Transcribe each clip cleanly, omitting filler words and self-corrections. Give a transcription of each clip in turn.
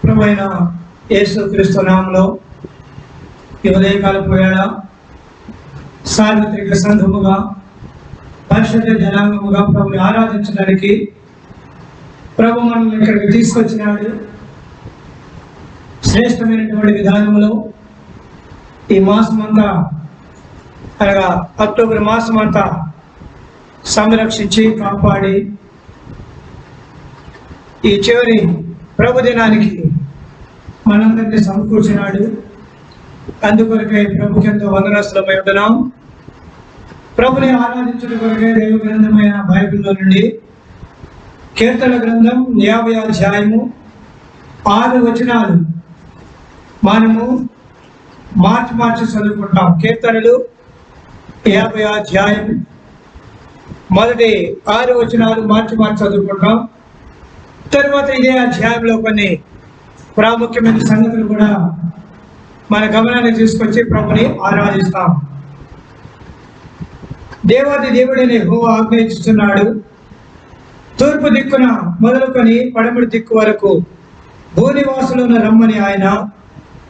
ప్రభువైన యేసుక్రీస్తు నామములో ఈ ఉదయకాలపు వేళ సార్వత్రిక సంఘముగా పరిశుద్ధ జనాంగముగా ప్రభుని ఆరాధించడానికి ప్రభు మనల్ని ఇక్కడికి తీసుకొచ్చినాడు. శ్రేష్టమైనటువంటి విధానంలో ఈ మాసం అంతా అనగా అక్టోబర్ మాసం అంతా సంరక్షించి కాపాడి ఈ చివరి ప్రభు దినానికి మనందరినీ సమకూర్చినాడు. అందుకొరకే ప్రభుకి ఎంతో వందనస్తులమై ఉంటున్నాం. ప్రభుని ఆరాధించడం కొరకే దైవ గ్రంథమైన బైబిల్లో నుండి కీర్తన గ్రంథం 50వ అధ్యాయము 6 వచనాలు మనము మార్చి చదువుకుంటాం. కీర్తనలు 50వ అధ్యాయం మొదటి 6 వచనాలు మార్చి చదువుకుంటాం. తర్వాత ఇదే అధ్యాయంలో కొన్ని ప్రాముఖ్యమైన సంగతులు కూడా మన గమనాన్ని తీసుకొచ్చి ప్రభుని ఆరాధిస్తాం. దేవాది దేవుడిని యెహోవా ఆజ్ఞయించుచున్నాడు, తూర్పు దిక్కున మొదలుకొని పడమటి దిక్కు వరకు భూనివాసులను రమ్మని ఆయన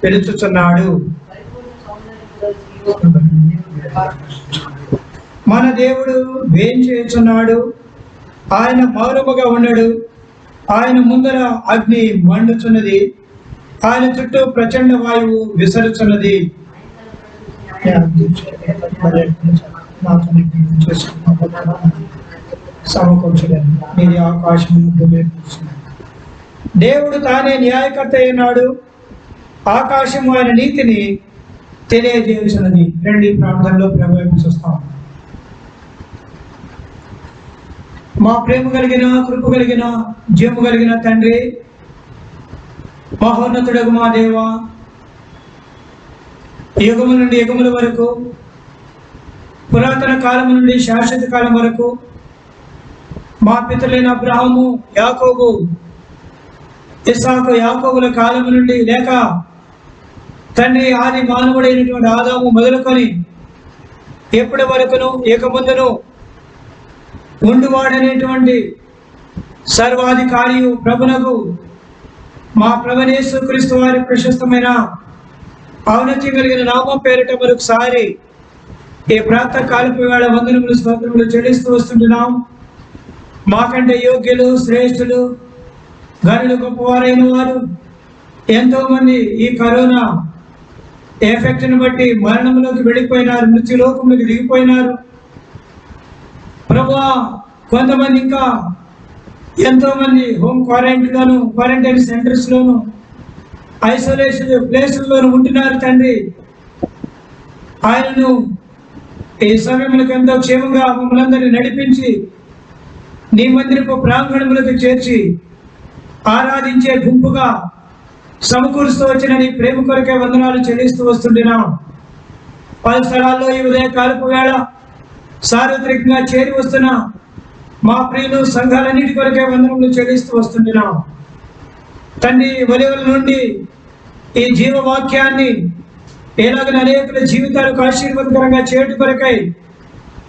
పిలుచుచున్నాడు. మన దేవుడు వేంచేయుచున్నాడు, ఆయన మౌనముగా ఉండడు. ఆయన ముందర అగ్ని మండుచున్నది, ఆయన చుట్టూ ప్రచండ వాయువు విసరుచున్నది. దేవుడు తానే న్యాయకర్త అయినాడు, ఆకాశము ఆయన నీతిని తెలియజేయుచున్నది. రండి ప్రాంతంలో ప్రవేశిస్తాం. మా ప్రేమ కలిగిన కృప కలిగిన జీవము కలిగిన తండ్రి, మహోన్నతుడగు మా దేవ, యుగము నుండి యుగముల వరకు, పురాతన కాలం నుండి శాశ్వత కాలం వరకు మా పితరులైన అబ్రహాము, యాకోబు, ఇస్సాకు, యాకోబుల కాలం నుండి లేక తండ్రి ఆది మానవుడైనటువంటి ఆదాము మొదలుకొని ఎప్పటి వరకును ఇక ముందును ఉండువాడనేటువంటి సర్వాధికారియు ప్రభునకు మా ప్రభువైన యేసుక్రీస్తు వారి ప్రశస్తమైన ఔన్నత్యం కలిగిన నామం పేరిట మరొకసారి ఈ ప్రాతః కాలపు వేళ వందనములు స్తోత్రములు చెల్లిస్తూ వస్తుంటున్నాం. మాకంటే యోగ్యులు, శ్రేష్ఠులు, గనులు, గొప్పవారైన వారు ఎంతో మంది ఈ కరోనా ఎఫెక్ట్ని బట్టి మరణంలోకి వెళ్ళిపోయినారు, మృత్యులోకంలోకి దిగిపోయినారు. ప్రభువా, కొంతమంది ఇంకా ఎంతో మంది హోమ్ క్వారంటైన్ సెంటర్స్ లోను, ఐసోలేషన్ ప్లేసుల్లోనూ ఉంటున్నారు. తండ్రి, ఆయనను ఈ సమయంలో ఎంతో క్షేమంగా మమ్మల్ని అందరినీ నడిపించి నీ మందిరపు ప్రాంగణములకు చేర్చి ఆరాధించే గుంపుగా సమకూరుస్తూ వచ్చిన నీ ప్రేమ కొరకే వందనాలు చెల్లిస్తూ వస్తుంటున్నాం. పలు స్థలాల్లో ఈ ఉదయకాలపు వేళ సార్వత్రికంగా చేరి వస్తున్న మా ప్రియులు సంఘాలన్నిటి కొరకే వందనములు చెల్లిస్తూ వస్తుంటున్నాం. తండ్రి, వలెవల నుండి ఈ జీవవాక్యాన్ని ఎలాగ అనేకుల జీవితాలకు ఆశీర్వాదకరంగా చేయడం కొరకై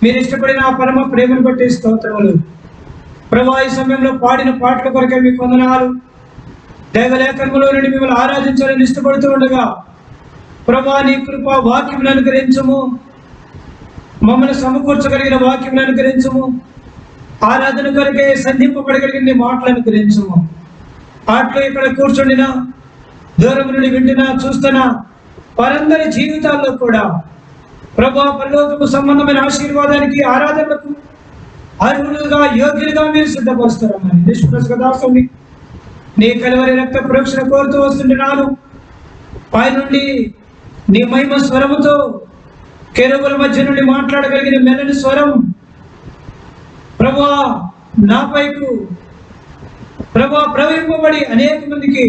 మీరు ఇష్టపడిన ఆ పరమ ప్రేమను బట్టి స్తోత్రములు. ప్రభా, ఈ సమయంలో పాడిన పాటల కొరకై మీకు వందనాలు. దైవలేఖనములో నుండి మిమ్మల్ని ఆరాధించాలని ఇష్టపడుతూ ఉండగా ప్రభా, నీ కృప వాక్యములను అనుగ్రహించము, మమ్మల్ని సమకూర్చగలిగిన వాక్యములను అనుగ్రహించము, ఆరాధన కొరకే సంధింపబడగలిగిన నీ మాటలను అనుగ్రహించము. ఆటలో ఇక్కడ కూర్చుండినా, దూరం నుండి వింటున్నా, చూస్తున్నా వారందరి జీవితాల్లో కూడా ప్రభా, పరలోకపు సంబంధమైన ఆశీర్వాదానికి, ఆరాధనలకు అర్హులుగా, యోగ్యులుగా మీరు సిద్ధపరుస్తారమ్మని నిష్ప్రసదాసుని నీ కలవరి రక్త ప్రోక్షణ కోరుతూ వస్తుంటున్నాను. పై నుండి నీ మహిమ స్వరముతో కెరూబుల మధ్య నుండి మాట్లాడగలిగిన మెల్లని స్వరం ప్రభా నాపైకు ప్రభా ప్రవహింపబడి అనేక మందికి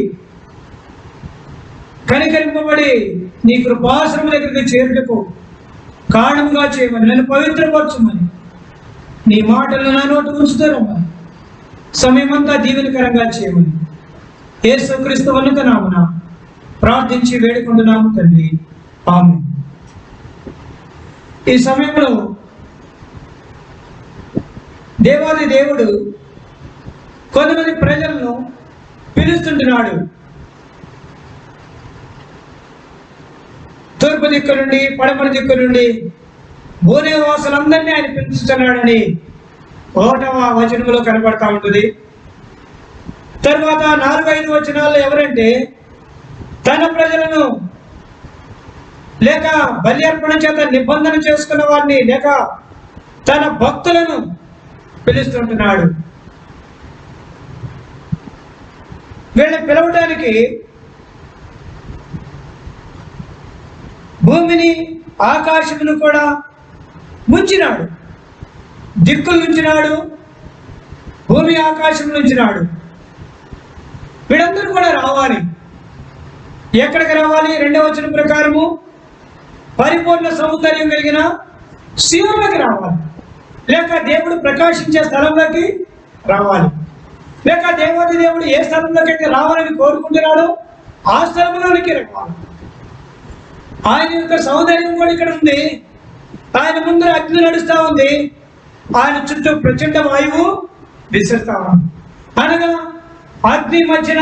కనికరింపబడి నీ కృపాశ్రమ దగ్గరికి చేరుటకు కారణంగా చేయమని, నన్ను పవిత్రపరచమని, నీ మాటలను నా నోట ఉంచుతారమ్మని, సమయమంతా దీవెనకరంగా చేయమని యేసుక్రీస్తు ఉన్నత నామమున ప్రార్థించి వేడుకుంటున్నాము తండ్రి, ఆమేన్. ఈ సమయంలో దేవాది దేవుడు కొంతమంది ప్రజలను పిలుస్తుంటున్నాడు. తూర్పు దిక్కు నుండి, పడమర దిక్కు నుండి భూనివాసులందరినీ ఆయన పిలుస్తున్నాడని 1వ వచనంలో కనబడతా ఉంటుంది. తర్వాత 4-5 వచనాల్లో ఎవరంటే తన ప్రజలను లేక బలి అర్పణ చేత నిబంధన చేసుకున్న వారిని లేక తన భక్తులను పిలుస్తుంటున్నాడు. వీళ్ళని పిలవడానికి భూమిని ఆకాశమును కూడా ముంచినాడు, దిక్కులు ఉంచినాడు, భూమి ఆకాశం ఉంచినాడు. వీళ్ళందరూ కూడా రావాలి. ఎక్కడికి రావాలి? 2వ వచనం ప్రకారము పరిపూర్ణ సౌందర్యం కలిగిన సీయోనులోకి రావాలి, లేక దేవుడు ప్రకాశించే స్థలంలోకి రావాలి, లేక దేవాది దేవుడు ఏ స్థలంలోకి అయితే రావాలని కోరుకుంటున్నాడో ఆ స్థలంలోనికి రావాలి. ఆయన యొక్క సౌందర్యం కూడా ఇక్కడ ఉంది. ఆయన ముందు అగ్ని నడుస్తూ ఉంది, ఆయన చుట్టూ ప్రచండ వాయువు విసురుతా ఉంది. అనగా అగ్ని మధ్యన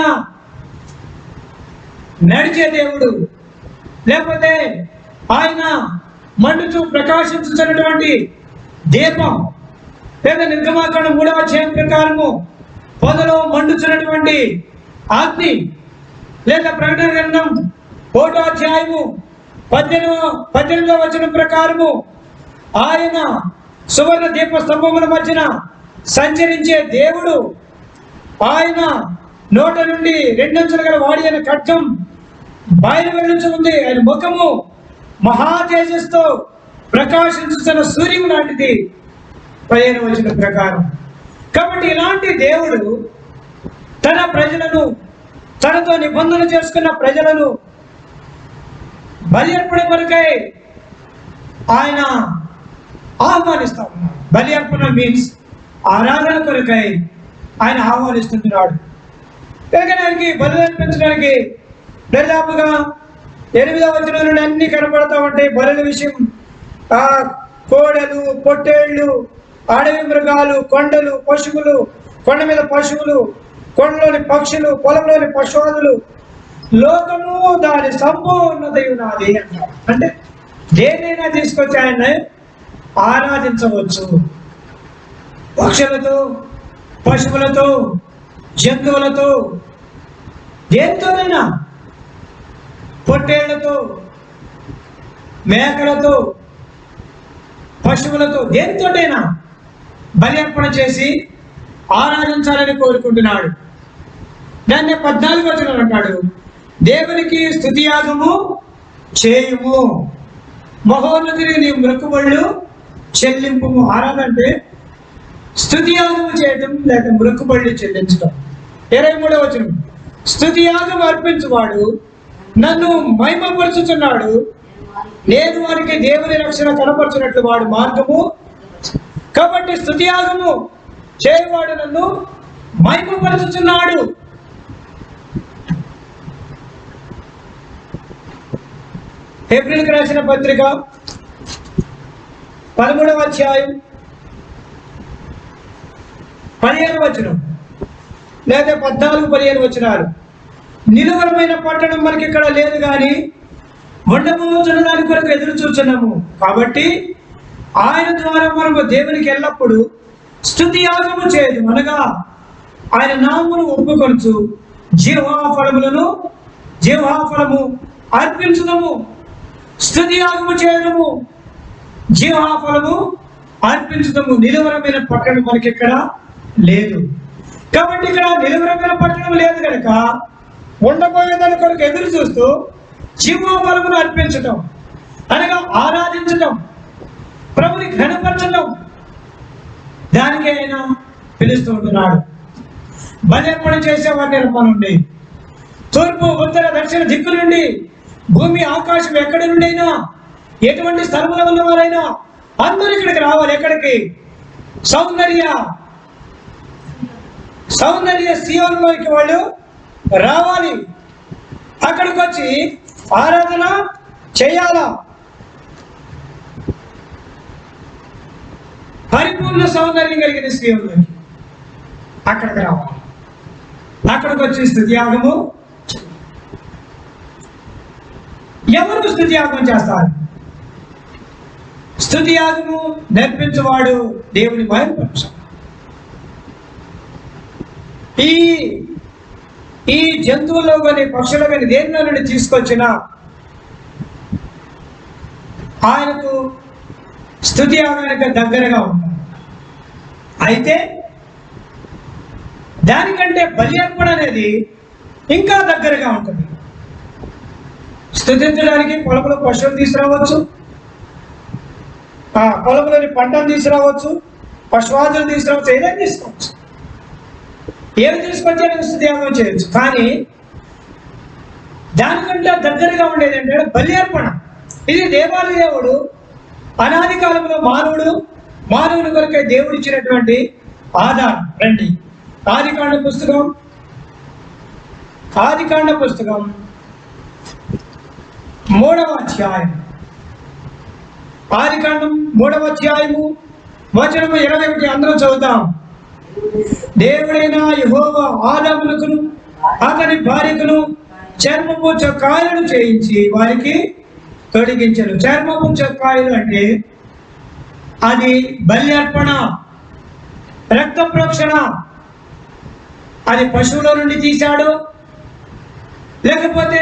నడిచే దేవుడు, లేకపోతే ఆయన మండుచూ ప్రకాశించుతున్నటువంటి దీపం, లేదా నిర్గమాకాండం 3వ అధ్యాయం ప్రకారము పొదలో మండుచున్నటువంటి అగ్ని, లేదా ప్రకటన గ్రంథం 1వ అధ్యాయము 18వ వచనం ప్రకారము ఆయన సువర్ణ దీప స్తంభముల మధ్యన సంచరించే దేవుడు. ఆయన నోట నుండి 2 అంచులు గల వాడి అయిన ఖడ్గం బయలు వెళ్ళుచుంది. ఆయన ముఖము మహా తేజస్తో ప్రకాశించుతున్న సూర్యుడు లాంటిది 15వ వచనం ప్రకారం. కాబట్టి ఇలాంటి దేవుడు తన ప్రజలను, తనతో నిబంధన చేసుకున్న ప్రజలను బలి అర్పణ కొరకై ఆయన ఆహ్వానిస్తా ఉన్నాడు. బలి అర్పణ మీన్స్ ఆరాధన కొరకై ఆయన ఆహ్వానిస్తున్నాడు. ఆయనకి బలి అర్పించడానికి దాదాపుగా 8వ వచనం నుండి అన్ని కనపడతా ఉంటాయి. బలుల విషయం కోడలు, పొట్టేళ్లు, అడవి మృగాలు, కొండలు, పశువులు, కొండ మీద పశువులు, కొండలోని పక్షులు, పొలంలోని పశువులు, లోకము దాని సంపూర్ణతయు నాది అంటారు. అంటే దేనైనా తీసుకొచ్చి ఆయన ఆరాధించవచ్చు. పక్షులతో, పశువులతో, జంతువులతో, దేంతోనైనా, పొట్టేళ్లతో, మేకలతో, పశువులతో, దేనితోటైనా బలి అర్పణ చేసి ఆరాధించాలని కోరుకుంటున్నాడు. దాన్ని 14వ వచనం అంటాడు, దేవునికి స్తుతియాగము చేయుము, మహోన్నతునికి నీ మొక్కుబళ్ళు చెల్లింపుము. ఆరాధన అంటే స్తుతియాగము చేయటం లేక మొక్కుబళ్ళు చెల్లించడం. 23వ వచనం, స్తుతియాగం అర్పించువాడు నన్ను మహిమపరుచుచున్నాడు, నేను వారికి దేవుని రక్షణ కనపరచినట్లు వాడు మార్గము. కాబట్టి స్తుతియాగము చేయవాడు నన్ను మహిమపరుచుచున్నాడు. హెబ్రీయులకు రాసిన పత్రిక 13వ అధ్యాయం 15వ వచనం లేదా 14-15 వచనాలు. నిలువరమైన పట్టణం మనకి ఇక్కడ లేదు, కానీ ఉండబోతున్న దాని కొరకు ఎదురు చూస్తున్నాము. కాబట్టి ఆయన ద్వారా మనము దేవునికి ఎల్లప్పుడూ స్తుతి యాగము చేయదు, అనగా ఆయన నామమును ఒప్పుకొనుచు జీవఫలము అర్పించుదము. స్తుతి యాగము చేయడము, జీవఫలము అర్పించుదము. నిలువరమైన పట్టణం మనకి ఇక్కడ లేదు. కాబట్టి ఇక్కడ నిలువరమైన పట్టణం లేదు కనుక ఉండబోయే దాని కొరకు ఎదురు చూస్తూ జీవఫలమును అర్పించటం, అనగా ఆరాధించటం, ప్రభుని ఘనపరచటం, దానికి ఆయన పిలుస్తూ ఉంటున్నాడు. బలి అర్పణ చేసే వాటిని రమ్మనుండి, తూర్పు, ఉత్తర, దక్షిణ దిక్కు నుండి, భూమి ఆకాశం ఎక్కడి నుండి అయినా, ఎటువంటి స్థలంలో ఉన్నవారైనా అందరూ ఇక్కడికి రావాలి. ఎక్కడికి? సౌందర్య సీయోనులోకి వాళ్ళు రావాలి. అక్కడికి వచ్చి ఆరాధన చేయాలా. పరిపూర్ణ సౌందర్యం కలిగిన సీయోనులోకి అక్కడికి రావాలి. అక్కడికి వచ్చి స్తుతి యాగము. ఎవరు స్తుతి యాగం చేస్తారు? స్తుతి యాగము నేర్పించేవాడు దేవుని మహిమపరచాలి. ఈ జంతువుల్లో కానీ పక్షుల్లో కానీ దేనిలో నుండి తీసుకొచ్చిన ఆయనకు స్తుతి యాగానికి దగ్గరగా ఉంటారు. అయితే దానికంటే బలి అర్పణ అనేది ఇంకా దగ్గరగా ఉంటుంది. స్తుతించడానికి పొలంలో పశువులు తీసుకురావచ్చు, పొలంలోని పంటను తీసుకురావచ్చు, పశువాదులు తీసుకురావచ్చు, ఏదైనా తీసుకోవచ్చు. ఏమి తీసుకొచ్చారని స్తుతి యాగం చేయొచ్చు. కానీ దానికంటే దగ్గరగా ఉండేది ఏంటంటే బలి అర్పణ. ఇది దేవాది దేవుడు అనాది కాలంలో మానవుని కొరకే దేవుడు ఇచ్చినటువంటి ఆధారం. రండి, ఆదికాండ పుస్తకం 3వ అధ్యాయం. ఆదికాండం 3వ అధ్యాయము వచనము 21 అందరూ చదువుతాం. దేవుడైన యెహోవా ఆదామునకును అతని భార్యకును చర్మపు చొక్కాయలను చేయించి వారికి తొడిగించను. చర్మపు చొక్కాయలు అంటే అది బలి అర్పణ, రక్త ప్రోక్షణ. అది పశువుల నుండి తీశాడు, లేకపోతే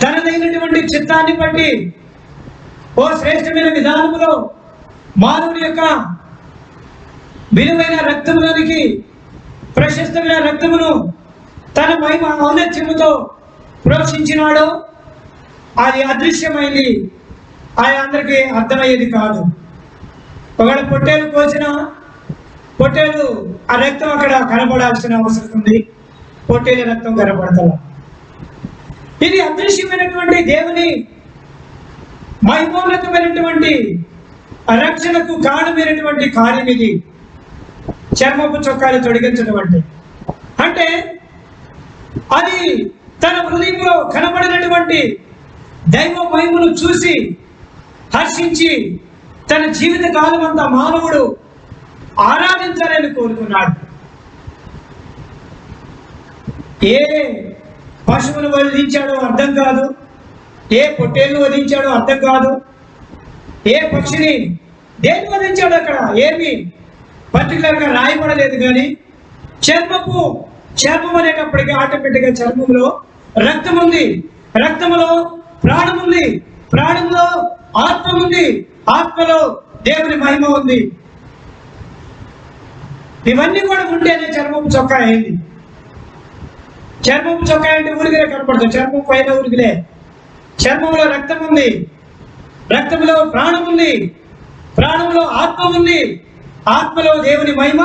తనదైనటువంటి చిత్తాన్ని బట్టి ఓ శ్రేష్టమైన విధానములో మానవుని యొక్క విలువైన రక్తములోనికి ప్రశస్తమైన రక్తమును తన మహిమ ఔన్నత్యముతో ప్రోక్షించినాడు. అది అదృశ్యమైంది, అది అందరికీ అర్థమయ్యేది కాదు. ఒకవేళ పొట్టేలు కోసిన పొట్టేలు ఆ రక్తం అక్కడ కనబడాల్సిన అవసరం ఉంది, పొట్టేలు రక్తం కనబడతాం. ఇది అదృశ్యమైనటువంటి దేవుని మహిమోన్నతమైనటువంటి రక్షణకు కారణమైనటువంటి కార్యం ఇది. చర్మపు చొక్కాలు తొడిగించడం అంటే అది తన హృదయంలో కనబడినటువంటి దైవ మహిమను చూసి హర్షించి తన జీవిత కాలం అంతా మానవుడు ఆరాధించాలని కోరుకున్నాడు. ఏ పశువును వధించాడో అర్థం కాదు, ఏ పొట్టేళ్ళు వధించాడో అర్థం కాదు, ఏ పక్షిని దేని వధించాడు అక్కడ ఏమి పర్టికులర్గా రాయబడలేదు. కానీ చర్మం అనేటప్పటికీ ఆటోమేటిక్గా చర్మంలో రక్తం ఉంది, రక్తంలో ప్రాణం ఉంది, ప్రాణంలో ఆత్మ ఉంది, ఆత్మలో దేవుని మహిమ ఉంది. ఇవన్నీ కూడా ఉంటేనే చర్మపు చొక్కా అయింది. చర్మపు చొక్కా అంటే ఊరిగిరే కనపడుతుంది, చర్మం పైన ఊరిగిరే. చర్మంలో రక్తం ఉంది, రక్తంలో ప్రాణం ఉంది, ప్రాణంలో ఆత్మ ఉంది, ఆత్మలో దేవుని మహిమ.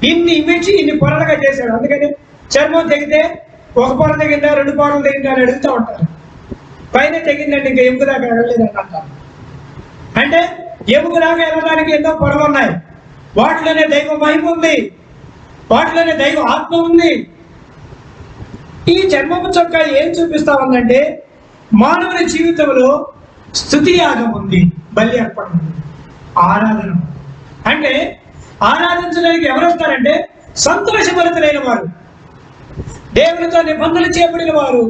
ఇన్ని ఇమిడ్చి ఇన్ని పొరలుగా చేశాడు. అందుకని చర్మం తెగితే ఒక పొర తెగిందా, 2 పొరలు తెగిందా అని అడుగుతూ ఉంటారు. పైన తెగిందంటే ఇంకా ఎముక దాకా వెళ్ళలేదని అంటారు. అంటే ఎముక దాకా వెళ్ళడానికి ఎన్నో పొరలు ఉన్నాయి. వాటిలోనే దైవ మహిమ ఉంది, వాటిలోనే దైవ ఆత్మ ఉంది. ఈ చర్మపు చొక్కా ఏం చూపిస్తా ఉందంటే మానవుని జీవితంలో స్తుతి యాగం ఉంది, బలి అర్పణ ఉంది, ఆరాధన. అంటే ఆరాధించడానికి ఎవరు వస్తారంటే సంతోషభరితులైన వారు, దేవునితో నిబంధనలు చేయబడిన వారు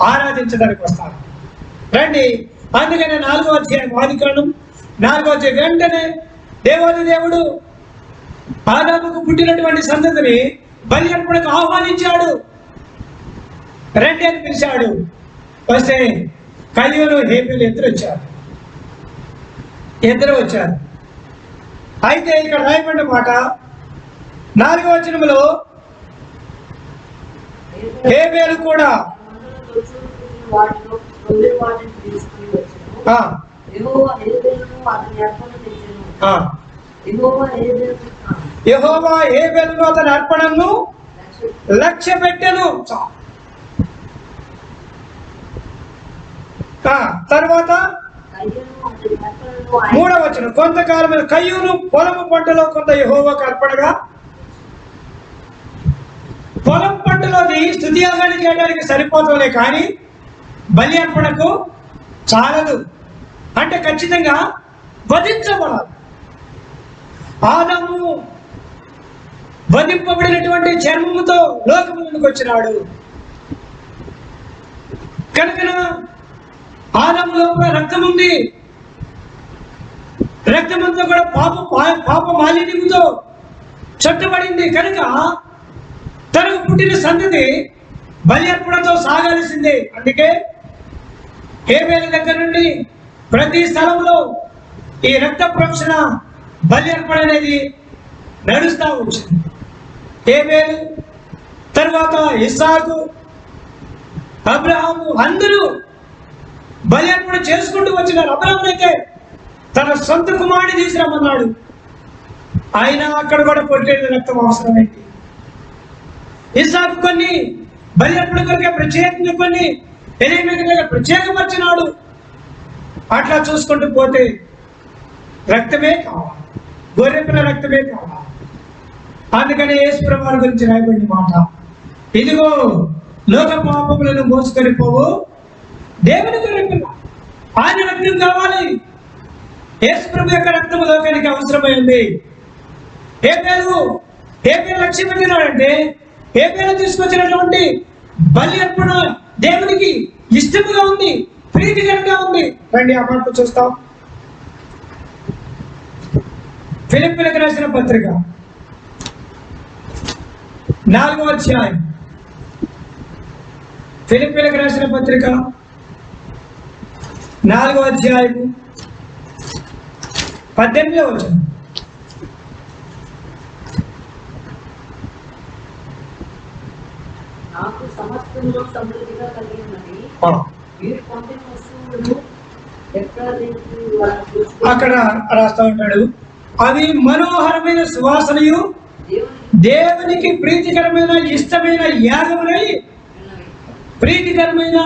ఆరాధించడానికి వస్తారు. రండి, అందుకనే 4వ అధ్యాయం ఆదికాండం 4వ అధ్యాయం వెంటనే దేవాది దేవుడు ఆదాముకు పుట్టినటువంటి సంతతిని బలి అర్పణకు ఆహ్వానించాడు. రండి అని పిలిచాడు. వస్తే కయ్యూను హేబెలు ఇద్దరు వచ్చారు. అయితే ఇక్కడ రాయబడిన మాట 4వ వచనంలో హేబెలు కూడా యెహోవా హేబెలును అతని అర్పణను లక్ష్య పెట్టెను. తర్వాత 3వ వచనం, కొంతకాలం కయ్యూను పొలము పంటలో కొంత యెహోవాకు అర్పణగా. పొలం పంటలోని స్తుతి యాగాన్ని చేయడానికి సరిపోతుందే కానీ బలి అర్పణకు చాలదు. అంటే ఖచ్చితంగా వధించబడాలి. ఆదాము వధింపబడినటువంటి చర్మముతో లోకములకు వచ్చినాడు. కనుక ఆదాము లోపల రక్తం ఉంది. రక్తమంతా కూడా పాప మాలిన్యంతో చుట్టబడింది. కనుక తనకు పుట్టిన సంతతి బలి అర్పణతో సాగాల్సిందే. అందుకే హేబేలు దగ్గర నుండి ప్రతి స్థలంలో ఈ రక్త ప్రోక్షణ బలి అర్పణ అనేది నడుస్తూ వచ్చింది. హేబేలు తర్వాత ఇస్సాకు, అబ్రహాము అందరూ బలి అర్పణ చేసుకుంటూ వచ్చినారు. అబ్రహాము అయితే తన సొంత కుమారుడిని తీసుకురమ్మన్నాడు. ఆయన అక్కడ కూడా పొట్టేళ్ళ రక్తం అవసరమైంది. ఇస్సాకు కొన్ని బలి అర్పణ కొరకే ప్రత్యేకంగా కొన్ని ప్రత్యేకపరిచినాడు. అట్లా చూసుకుంటూ పోతే రక్తమే కావాలి, గొర్రెపిల్ల రక్తమే కావాలి. అందుకని యేసు ప్రభువు గురించి రాయబడిన మాట, ఇదిగో లోక పాపములను మోసుకొని పోవు దేవుని గొర్రెపిల్ల, ఆయన రక్తం కావాలి. యేసు ప్రభు యొక్క రక్తము లోకానికి అవసరమైంది. ఏ పేరు లక్ష్యం పెట్టినాడంటే ఏ పేరు తీసుకొచ్చినటువంటి బలి అర్పణ దేవునికి ఇష్టముగా ఉంది, ప్రీతికరంగా ఉంది. రండి ఆ మాట చూస్తాం. ఫిలిప్పీలకు రాసిన పత్రిక 4వ అధ్యాయం. ఫిలిప్పీలకు రాసిన పత్రిక 4వ అధ్యాయము 18వ వచనం. అక్కడ రాస్తా ఉంటాడు, అవి మనోహరమైన సువాసనయు దేవునికి ప్రీతికరమైన ఇష్టమైన యాగములై, ప్రీతికరమైన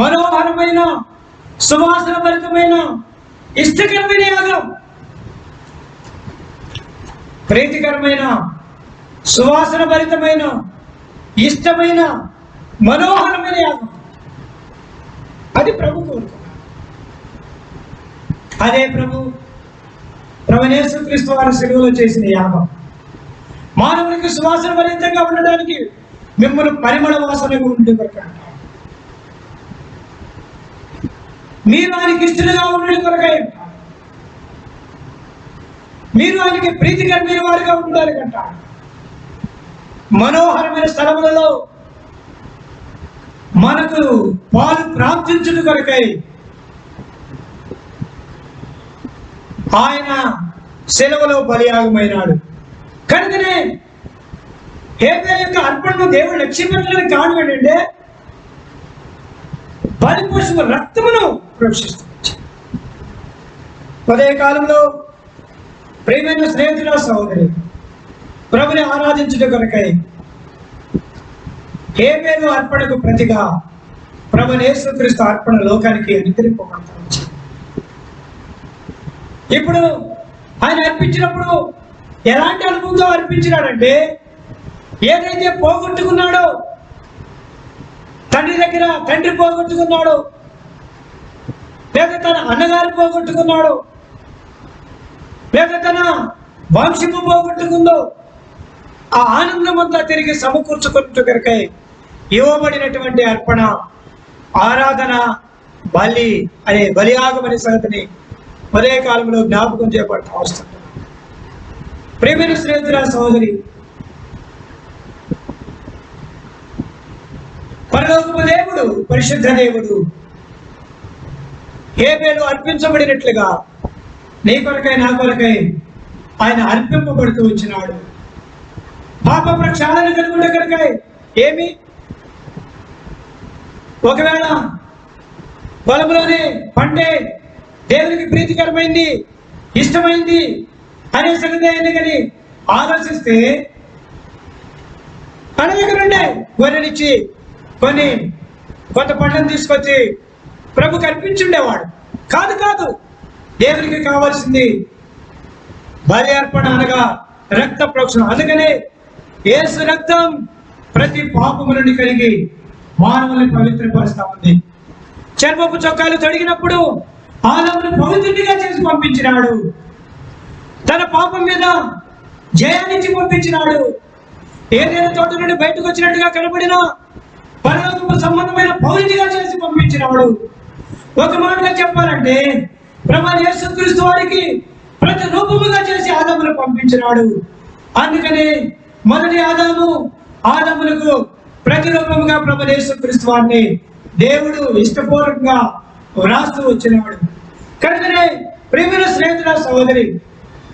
మనోహరమైన సువాసన భరితమైన ఇష్టకరమైన యాగం, ప్రీతికరమైన సువాసన భరితమైన ఇష్టమైన మనోహరమైన యాగం. అది ప్రభు కోరుకున్నాడు. అదే ప్రభు యేసుక్రీస్తు వారి శిలువలో చేసిన యాగం. మానవునికి సువాసన భరితంగా ఉండడానికి, మిమ్మల్ని పరిమళ వాసనగా ఉండే కొరకు అంటారు. మీరు ఆయనకి ఇష్టలుగా ఉండడం కొరకై అంటారు. మీరు ఆయనకి ప్రీతికరమైన వారిగా ఉండడానికి అంటారు. మనోహరమైన స్థలములలో మనకు పాలు ప్రాప్తించుట కొరకై ఆయన సెలవులో బలియాగమైనాడు. కనుకనే హేబేలు యొక్క అర్పణను దేవుడు లక్ష్యపెట్టడానికి కారణం ఏంటంటే బలి పశువు రక్తమును ప్రవేశిస్తుంది. ఉదయ కాలంలో ప్రియమైన స్నేహితుల సహోదరి, ప్రభుని ఆరాధించుట కొరకై హేబేలు అర్పణకు ప్రతిగా ప్రభుని యేసుక్రీస్తు అర్పణ లోకానికి అనుగ్రహింపబడతా వచ్చింది. ఇప్పుడు ఆయన అర్పించినప్పుడు ఎలాంటి అనుభవంతో అర్పించినాడంటే, ఏదైతే పోగొట్టుకున్నాడో, తండ్రి దగ్గర తండ్రి పోగొట్టుకున్నాడు, లేదా తన అన్నగారు పోగొట్టుకున్నాడు, లేదా తన వంశము పోగొట్టుకుందో, ఆ ఆనందం అంతా తిరిగి సమకూర్చుకుంటూ కనుకై ఇవ్వబడినటువంటి అర్పణ, ఆరాధన, బలి అనే బలియాగమనే సంగతిని ఉదయ కాలంలో జ్ఞాపకం చేయబడతా వస్తుంది. ప్రియమైన స్నేహితుల సహోదరి, పరలోకపు దేవుడు, పరిశుద్ధ దేవుడు హేబేలు అర్పించబడినట్లుగా నీ కొరకై నా కొరకై ఆయన అర్పింపబడుతూ వచ్చినాడు. పాప ప్రక్షాళన కలుగుట కొరకై ఏమి, ఒకవేళ పొలంలోనే పంటే దేవునికి ప్రీతికరమైంది, ఇష్టమైంది అనే సంగతి అయింది కానీ ఆలోచిస్తే తన దగ్గర ఉండే గొర్రెనిచ్చి కొంత పంటను తీసుకొచ్చి ప్రభుకి అర్పించుండేవాడు. కాదు, దేవునికి కావాల్సింది బలి అర్పణ అనగా రక్త ప్రోక్షణ. అందుకనే యేసు రక్తం ప్రతి పాపము నుండి కలిగి మానవుల్ని పవిత్రపరుస్తా ఉంది. చర్మపు చొక్కాలు తొడిగినప్పుడు ఆదామును పవిత్రుడిగా చేసి పంపించినాడు. తన పాపం మీద జయాన్నిచ్చి పంపించినాడు. ఏదైనా తోట నుండి బయటకు వచ్చినట్టుగా కనబడినా పరలోకపు సంబంధమైన పౌరునిగా చేసి పంపించినాడు. ఒక మాటగా చెప్పాలంటే ప్రభు యేసుక్రీస్తు వారికి ప్రతి రూపముగా చేసి ఆదామును పంపించినాడు. అందుకని మొదటి ఆదాములకు ప్రతిరూపముగా ప్రభు యేసుక్రీస్తు వారిని దేవుడు ఇష్టపూర్వకంగా వ్రాస్తూ వచ్చినాడు. కనుకనే ప్రియమైన స్నేహితుల సహోదరి,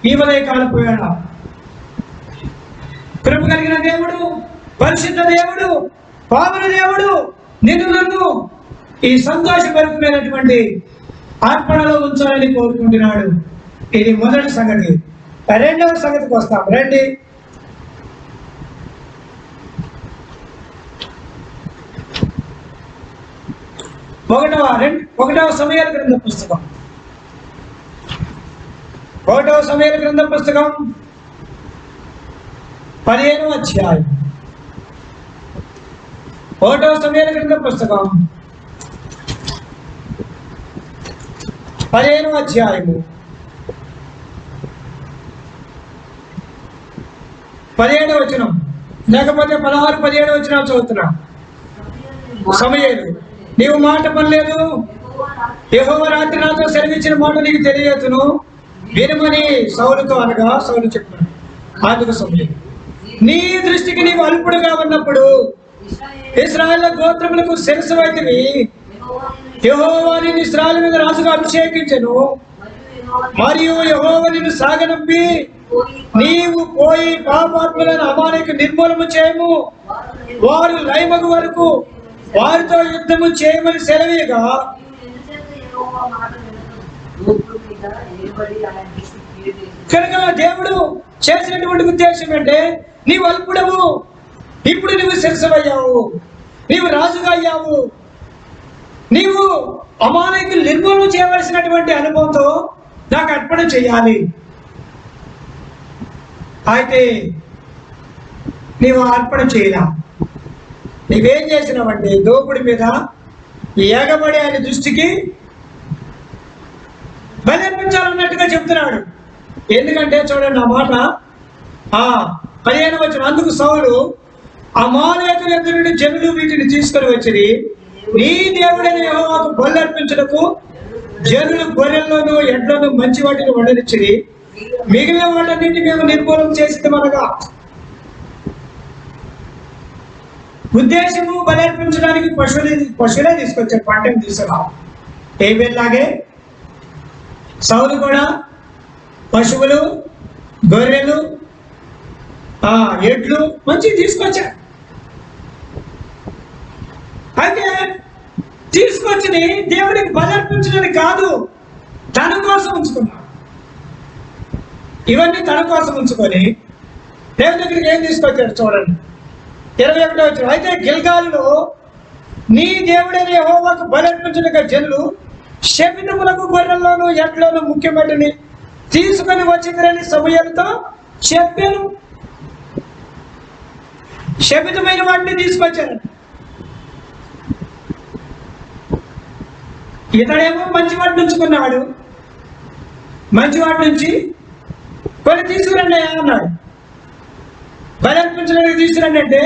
ఈ ఉదయకాల పోయాడ కృప కలిగిన దేవుడు, పరిశుద్ధ దేవుడు, పావన దేవుడు నన్ను ఈ సంతోషపరమైనటువంటి అర్పణలో ఉంచాలని కోరుకుంటున్నాడు. ఇది మొదటి సంగతి. రెండవ సంగతికి వస్తాం. రండి. ఒకటవ సమయాల గ్రంథ పుస్తకం 15వ అధ్యాయం. 1వ సమయాల గ్రంథ పుస్తకం 15వ అధ్యాయము 17వ వచనం, లేకపోతే 16, 17వ వచనాలు చదువుతున్నా. సమయాలు, నీవు మాట పనిలేదు, యెహోవా రాత్రి నాతో సెలవిచ్చిన మాట నీకు తెలియజేతును వినమని సౌలుతో అనగా, సౌలు చెప్పాడు. అందుకు సమయం, నీ దృష్టికి నీవు అల్పుడుగా ఉన్నప్పుడు ఇశ్రాయేలు గోత్రములకు శిరస్సువైతివి. యెహోవా నిన్ను ఇశ్రాయేలు మీద రాజుగా అభిషేకించెను, మరియు యెహోవా నిన్ను సాగనంపి నీవు పోయి పాపాత్ములను అమాలేకు నిర్మూలము చేయము, వారు లయమగు వరకు వారితో యుద్ధము చేయమని సెలవీయగా, కనుక దేవుడు చేసినటువంటి ఉద్దేశం అంటే, నీవు అల్పుడవు, ఇప్పుడు నువ్వు శిరస్సువయ్యావు, నీవు రాజుగా అయ్యావు, నీవు అమాలేకులు నిర్మూలన చేయవలసినటువంటి అనుభవంతో నాకు అర్పణ చేయాలి. అయితే నీవు అర్పణ చేయలా. నీవేం చేసినావంటే దోపుడి మీద ఎగబడి ఆయన దృష్టికి బలర్పించాలన్నట్టుగా చెప్తున్నాడు. ఎందుకంటే చూడండి ఆ మాట, 15వ వచనం, అందుకు సౌలు అమాలేకుల యొద్ద నుండి జనులు వీటిని తీసుకొని వచ్చిరి, నీ దేవుడైన యెహోవాకు బలులర్పించుటకు జనులు గొర్రెల్లోనూ ఎడ్లను మంచి వాటిని వండనిచ్చిరి, మిగిలిన వాటన్నింటినీ మేము నిర్మూలన చేసిద్దమనగా. ఉద్దేశము బలర్పించడానికి పశువులే తీసుకొచ్చారు, పంటను తీసుకురా. ఏబేల్లాగే సౌలు కూడా పశువులు, గొర్రెలు, ఎడ్లు మంచి తీసుకొచ్చారు. అయితే తీసుకొచ్చి దేవుడికి బలర్పించడానికి కాదు, తన కోసం ఉంచుకున్నాడు. ఇవన్నీ తన కోసం ఉంచుకొని దేవుని దగ్గరికి ఏం తీసుకొచ్చాడు చూడండి. 21వ వచనం, అయితే గిల్గాలులో నీ దేవుడైన యెహోవాకు బలర్పించుటకు జనులు శపితములకు గొర్రెల్లోనూ ఎడ్లోనూ ముఖ్యమైనని తీసుకొని వచ్చిందని సమూయేలుతో చెప్పాను. శపితమైన వాటిని తీసుకొచ్చారు. ఇతడేమో మంచి వాటి ఉంచుకున్నాడు, మంచి వాటి నుంచి కొన్ని తీసుకురండి అన్నాడు. బలర్పించడానికి తీసుకురండి అంటే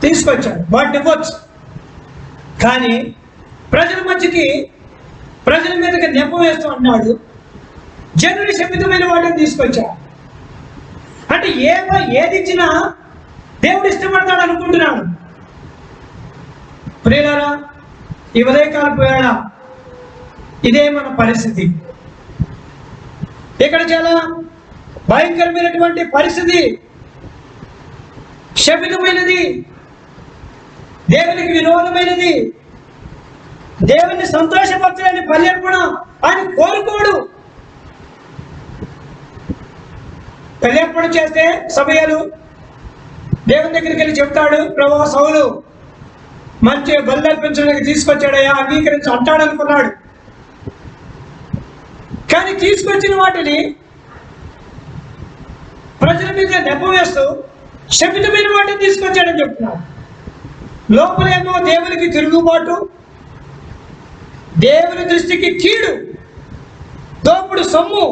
తీసుకొచ్చాడు, వాటిని ఇవ్వచ్చు. కానీ ప్రజల మధ్యకి, ప్రజల మీదకి నెప్పం వేస్తూ అన్నాడు, జనుడి శపితమైన వాటిని తీసుకొచ్చాడు. అంటే ఏది ఇచ్చినా దేవుడు ఇష్టపడతాడు అనుకుంటున్నాడు. ప్రియులారా, ఈ ఉదయకాలం పోయాడా, ఇదే మన పరిస్థితి. ఇక్కడ చాలా భయంకరమైనటువంటి పరిస్థితి, శపితమైనది, దేవునికి విరోధమైనది, దేవుని సంతోషపరచలేని బల్యర్పణ ఆయన కోరుకోడు. బల్యర్పణ చేస్తే సమయాలు దేవుని దగ్గరికి వెళ్ళి చెప్తాడు, ప్రభువా సౌలు మంచి బల్యర్పించడానికి తీసుకొచ్చాడయ్యా, అంగీకరించి అంటాడు అనుకున్నాడు. కానీ తీసుకొచ్చిన వాటిని ప్రజల మీద నెప్ప వేస్తూ శపితమైన వాటిని తీసుకొచ్చాడని చెప్తున్నాడు. లోపలేమో దేవునికి తిరుగుబాటు, దేవుని దృష్టికి కీడు, దోపుడు సొమ్ము,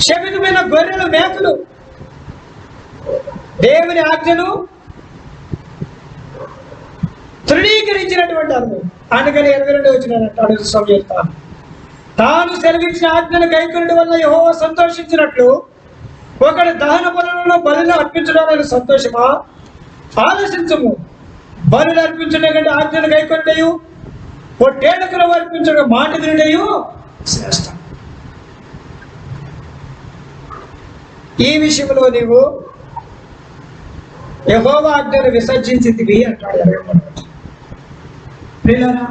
శపితమైన గొర్రెలు, మేకలు, దేవుని ఆజ్ఞను తృణీకరించినటువంటి అనుభవం. అందుకని 22 వచనం అంటాడు సమూయేలు, తాను సెలవిచ్చిన ఆజ్ఞను గైకొనుట వల్ల యెహోవా సంతోషించినట్లు ఒకడు దహన బలులను బలులు అర్పించడానికి సంతోషమా? ఆలోచించము. బలులు అర్పించడం కంటే ఆజ్ఞను గైకొనుటయు పొట్టేళ్లకు అర్పించడం మాట వినుటయు శ్రేష్టం. ఈ విషయంలో నీవు యెహోవా ఆజ్ఞను విసర్జించింది అంటాడు 23. ప్రియులారా,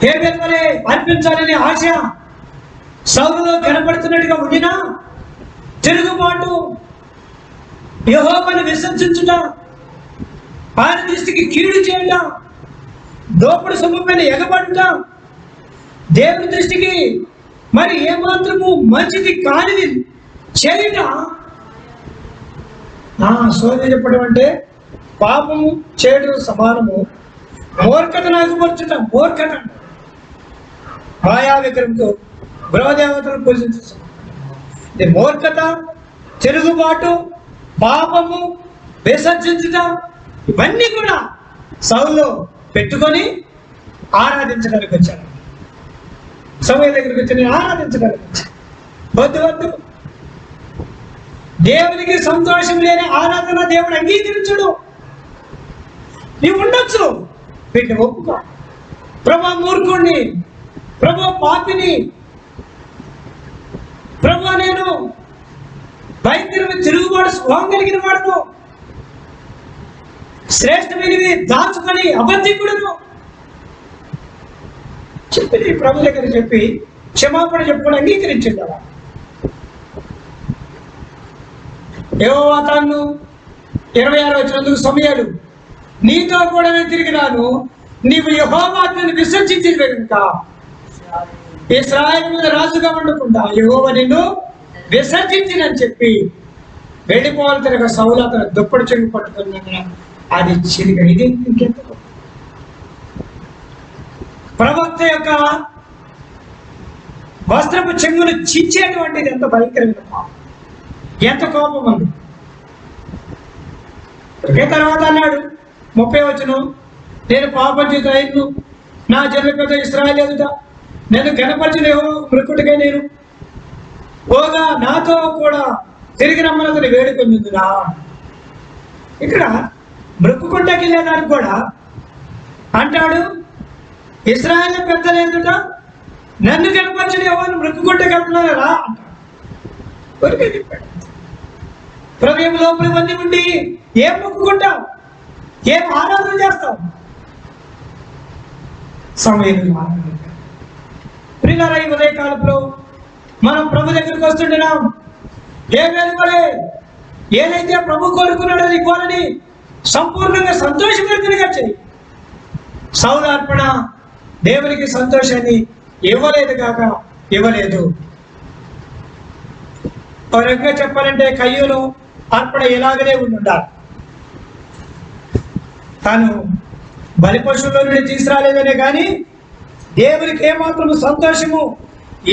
హేబెలు వలె అర్పించాలనే ఆశ సౌలులో కనపడుతున్నట్టుగా ఉండినా తిరుగుబాటు, యెహోవాను విసర్జించుట, ఆయన దృష్టికి కీడు చేయడం, దోపుడు సొమ్ము పైన ఎగబడుట, దేవుని దృష్టికి మరి ఏమాత్రము మంచిది కానిది చేయుట, సోదరి చెప్పడం అంటే పాపము చేయడం సమానము. మూర్ఖత నాకు పరచుట, మూర్ఖత మాయా విగ్రహంతో గృహదేవతలను పూజించే మూర్ఖత, తిరుగుబాటు, పాపము, విసర్జించుట, ఇవన్నీ కూడా సౌలులో పెట్టుకొని ఆరాధించడానికి వచ్చాను. సమయ దగ్గరికి వచ్చి నేను ఆరాధించడానికి వచ్చాను. వద్దు వద్దు, దేవునికి సంతోషం లేని ఆరాధన దేవుడు అంగీకరించుడు. నీవు ఉండొచ్చు, వీటిని ఒప్పుకో. ప్రభు మూర్ఖుణ్ణి, ప్రభు పాపిని, ప్రభు నేను భయంకరమైన తిరుగుబాటు స్వభావం కలిగిన వాడును, శ్రేష్టమైనవి దాచుకొని అబద్ధికుడును చెప్పి ప్రభు దగ్గర చెప్పి క్షమాపణ చెప్పుకొని అంగీకరించింది. అలా యెహోవా తాను 26 వచ్చినందుకు సమూయేలు, నీతో కూడా నేను తిరిగి రాను, నీవు యెహోవా ఆజ్ఞను విసర్జించింది కనుక ఇశ్రాయేలు మీద రాజుగా ఉండకుండా యెహోవా నిన్ను విసర్జించినని చెప్పి వెళ్ళిపోవాలి. తిరగ సౌలు అతను దుప్పటి చెంగు పట్టుకున్నా అది చిరిగా. ఇది ఇంకెంత ప్రవక్త యొక్క వస్త్రపు చెంగును చించేటువంటిది ఎంత భయంకరమైన పాపం, ఎంత కోపం ఉంది. తర్వాత అన్నాడు 30 వచనం, నేను పాపం చేత అయిను, నా జన్మ పెద్ద ఇశ్రాయేలు ఎదుట నేను గణపరిచిన మృకుడిగా నేను పోగా నాతో కూడా తిరిగి రమ్మని వేడుకొందునా. ఇక్కడ మృక్కుకుంటకి వెళ్ళేదానికి కూడా అంటాడు, ఇశ్రాయేలు పెద్దలు ఎదుట నన్ను గణపరిచిన ఎవరు మృక్కుకుంటకి వెళ్తున్నారా రా అంటాడు. చెప్పాడు. హృదయం లోపల ఇవన్నీ ఉండి ఏం మొక్కుకుంటావు, ఏం ఆరాధన చేస్తావు? సమయంలో ప్రియులారా, ఈ ఉదయకాలంలో మనం ప్రభు దగ్గరికి వస్తుంటున్నాం. హేబెలు వలె ఏదైతే ప్రభు కోరుకున్నాడో అది ఇవ్వాలని సంపూర్ణంగా సంతోషభరితంగా చెయ్యి. సౌలు అర్పణ దేవునికి సంతోషాన్ని ఇవ్వలేదు కాక ఇవ్వలేదు. ఒక రకంగా చెప్పాలంటే కయ్యూను అర్పణ ఇలాగనే ఉండాలి. తాను బలి పశువులో నుండి తీసుకురాలేదనే కానీ దేవునికి ఏమాత్రము సంతోషము